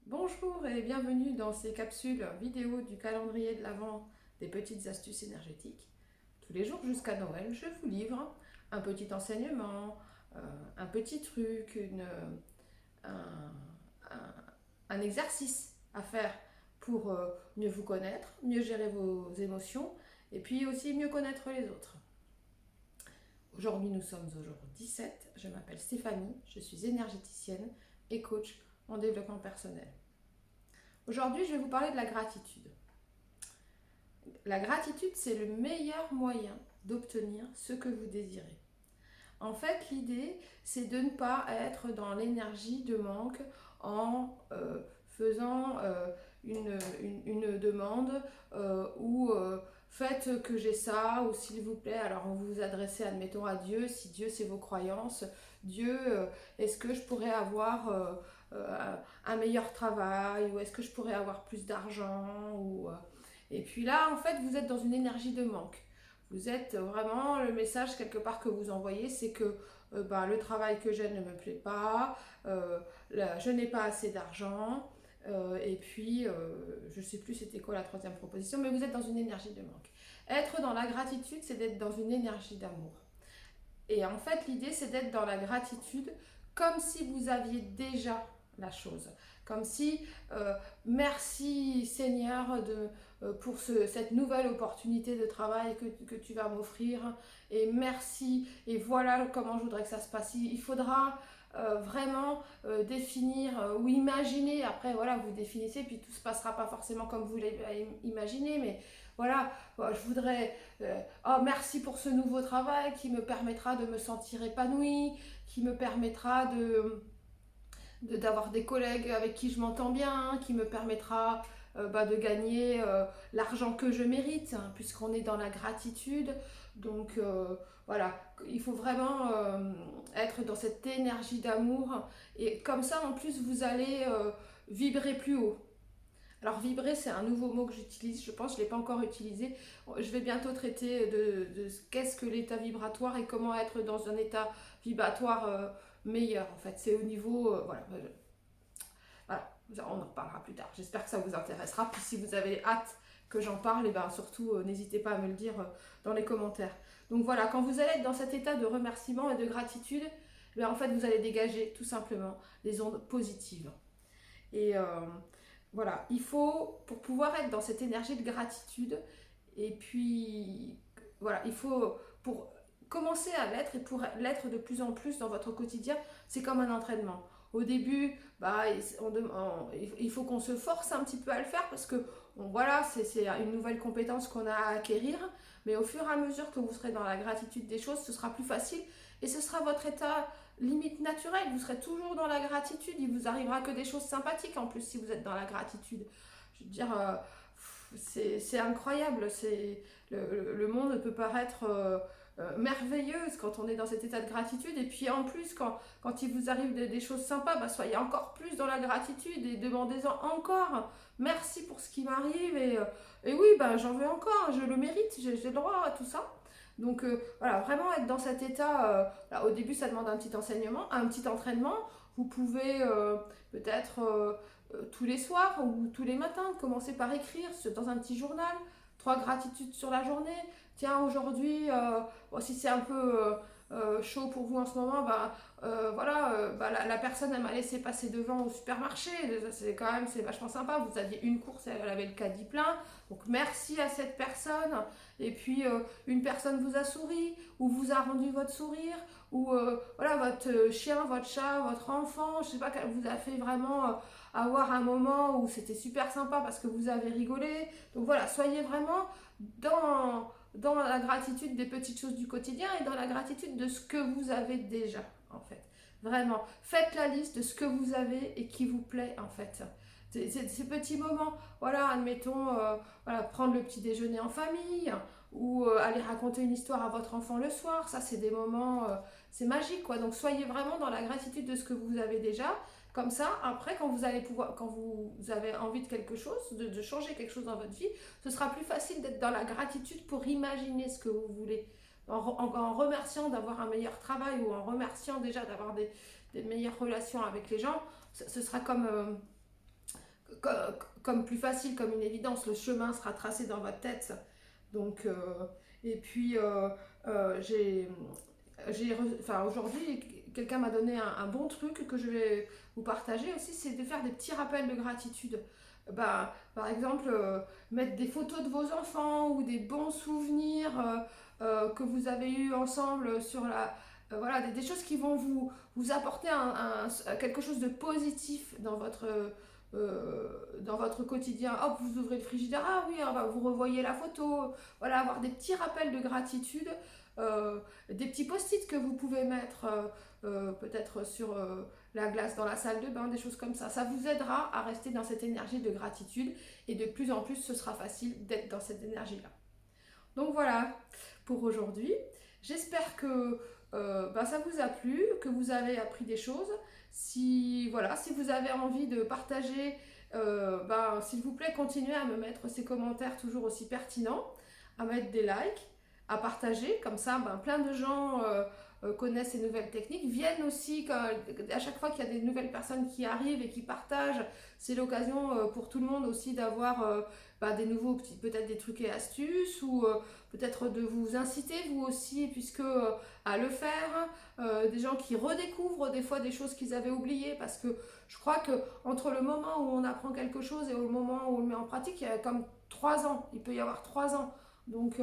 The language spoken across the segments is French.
Bonjour et bienvenue dans ces capsules vidéo du calendrier de l'Avent des petites astuces énergétiques. Tous les jours jusqu'à Noël, je vous livre un petit enseignement, euh, un petit truc, un, un exercice à faire pour mieux vous connaître, mieux gérer vos émotions et puis aussi mieux connaître les autres. Aujourd'hui, nous sommes au jour 17. Je m'appelle Stéphanie, je suis énergéticienne et coach en développement personnel. Aujourd'hui, je vais vous parler de la gratitude. La gratitude, c'est le meilleur moyen d'obtenir ce que vous désirez. En fait, l'idée, c'est de ne pas être dans l'énergie de manque en faisant une demande ou faites que j'ai ça, ou s'il vous plaît, alors vous vous adressez, admettons, à Dieu, si Dieu c'est vos croyances, Dieu, est-ce que je pourrais avoir un meilleur travail, ou est-ce que je pourrais avoir plus d'argent, et puis là, en fait, vous êtes dans une énergie de manque. Vous êtes vraiment, le message quelque part que vous envoyez, c'est que le travail que j'ai ne me plaît pas, je n'ai pas assez d'argent, et puis je ne sais plus c'était quoi la troisième proposition, mais vous êtes dans une énergie de manque. Être dans la gratitude, c'est d'être dans une énergie d'amour. Et en fait, l'idée, c'est d'être dans la gratitude comme si vous aviez déjà la chose. Comme si, merci Seigneur pour cette nouvelle opportunité de travail que tu vas m'offrir. Et merci. Et voilà comment je voudrais que ça se passe. Il faudra vraiment définir ou imaginer. Après, voilà, vous définissez, puis tout se passera pas forcément comme vous l'avez imaginé. Mais voilà, je voudrais oh, merci pour ce nouveau travail qui me permettra de me sentir épanouie, qui me permettra d'avoir des collègues avec qui je m'entends bien, qui me permettra de gagner l'argent que je mérite, hein, puisqu'on est dans la gratitude. Donc voilà, il faut vraiment être dans cette énergie d'amour. Et comme ça, en plus, vous allez vibrer plus haut. Alors vibrer, c'est un nouveau mot que j'utilise, je pense, je ne l'ai pas encore utilisé. Je vais bientôt traiter de qu'est-ce que l'état vibratoire et comment être dans un état vibratoire meilleur. En fait, c'est au niveau... voilà, on en reparlera plus tard. J'espère que ça vous intéressera. Puis si vous avez hâte que j'en parle, et ben surtout, n'hésitez pas à me le dire dans les commentaires. Donc voilà, quand vous allez être dans cet état de remerciement et de gratitude, en fait, vous allez dégager tout simplement des ondes positives. Et voilà, il faut, pour pouvoir être dans cette énergie de gratitude, et puis voilà, il faut, pour commencer à l'être et pour l'être de plus en plus dans votre quotidien, c'est comme un entraînement. Au début, il faut qu'on se force un petit peu à le faire parce que voilà, c'est une nouvelle compétence qu'on a à acquérir. Mais au fur et à mesure que vous serez dans la gratitude des choses, ce sera plus facile et ce sera votre état limite naturel. Vous serez toujours dans la gratitude. Il vous arrivera que des choses sympathiques en plus si vous êtes dans la gratitude. Je veux dire, c'est incroyable. Le monde peut paraître merveilleuse quand on est dans cet état de gratitude. Et puis en plus, quand il vous arrive des choses sympas, soyez encore plus dans la gratitude et demandez-en encore. Merci pour ce qui m'arrive. Et oui, j'en veux encore, je le mérite, j'ai le droit à tout ça. Donc voilà, vraiment être dans cet état. Là, au début, ça demande un petit enseignement, un petit entraînement. Vous pouvez peut-être tous les soirs ou tous les matins commencer par écrire dans un petit journal 3 gratitudes sur la journée. Tiens, aujourd'hui, si c'est un peu chaud pour vous en ce moment, la personne elle m'a laissé passer devant au supermarché. C'est quand même c'est vachement sympa. Vous aviez une course, elle avait le caddie plein. Donc merci à cette personne. Et puis une personne vous a souri ou vous a rendu votre sourire ou voilà votre chien, votre chat, votre enfant, je sais pas, vous a fait vraiment avoir un moment où c'était super sympa parce que vous avez rigolé. Donc voilà, soyez vraiment dans la gratitude des petites choses du quotidien et dans la gratitude de ce que vous avez déjà, en fait. Vraiment, faites la liste de ce que vous avez et qui vous plaît, en fait. Ces petits moments, voilà, admettons, voilà, prendre le petit déjeuner en famille ou aller raconter une histoire à votre enfant le soir, ça c'est des moments, c'est magique quoi. Donc soyez vraiment dans la gratitude de ce que vous avez déjà. Comme ça, après, quand vous avez envie de quelque chose, de changer quelque chose dans votre vie, ce sera plus facile d'être dans la gratitude pour imaginer ce que vous voulez. En remerciant d'avoir un meilleur travail ou en remerciant déjà d'avoir des meilleures relations avec les gens, ce sera comme comme plus facile, comme une évidence. Le chemin sera tracé dans votre tête. Donc, et puis, enfin, aujourd'hui, quelqu'un m'a donné un bon truc que je vais vous partager aussi, c'est de faire des petits rappels de gratitude. Bah, par exemple, mettre des photos de vos enfants ou des bons souvenirs que vous avez eus ensemble sur la... voilà, des choses qui vont vous apporter quelque chose de positif dans votre quotidien. Hop, vous ouvrez le frigidaire, ah oui, vous revoyez la photo. Voilà, avoir des petits rappels de gratitude, des petits post-it que vous pouvez mettre peut-être sur la glace dans la salle de bain, des choses comme ça. Ça vous aidera à rester dans cette énergie de gratitude et de plus en plus, ce sera facile d'être dans cette énergie-là. Donc voilà pour aujourd'hui. J'espère que ça vous a plu, que vous avez appris des choses. Si vous avez envie de partager, s'il vous plaît, continuez à me mettre ces commentaires toujours aussi pertinents, à mettre des likes, à partager. Comme ça, plein de gens connaissent ces nouvelles techniques, viennent aussi à chaque fois qu'il y a des nouvelles personnes qui arrivent et qui partagent. C'est l'occasion pour tout le monde aussi d'avoir des nouveaux petits, peut-être des trucs et astuces, ou peut-être de vous inciter vous aussi, puisque à le faire, des gens qui redécouvrent des fois des choses qu'ils avaient oubliées, parce que je crois que entre le moment où on apprend quelque chose et au moment où on le met en pratique, il y a comme 3 ans, il peut y avoir 3 ans. Donc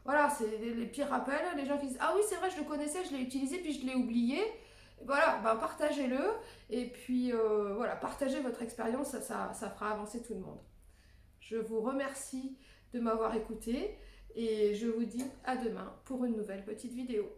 voilà, c'est les pires rappels, les gens qui disent ah oui c'est vrai je le connaissais, je l'ai utilisé puis je l'ai oublié. Voilà, partagez-le et puis voilà, partagez votre expérience, ça fera avancer tout le monde. Je vous remercie de m'avoir écouté et je vous dis à demain pour une nouvelle petite vidéo.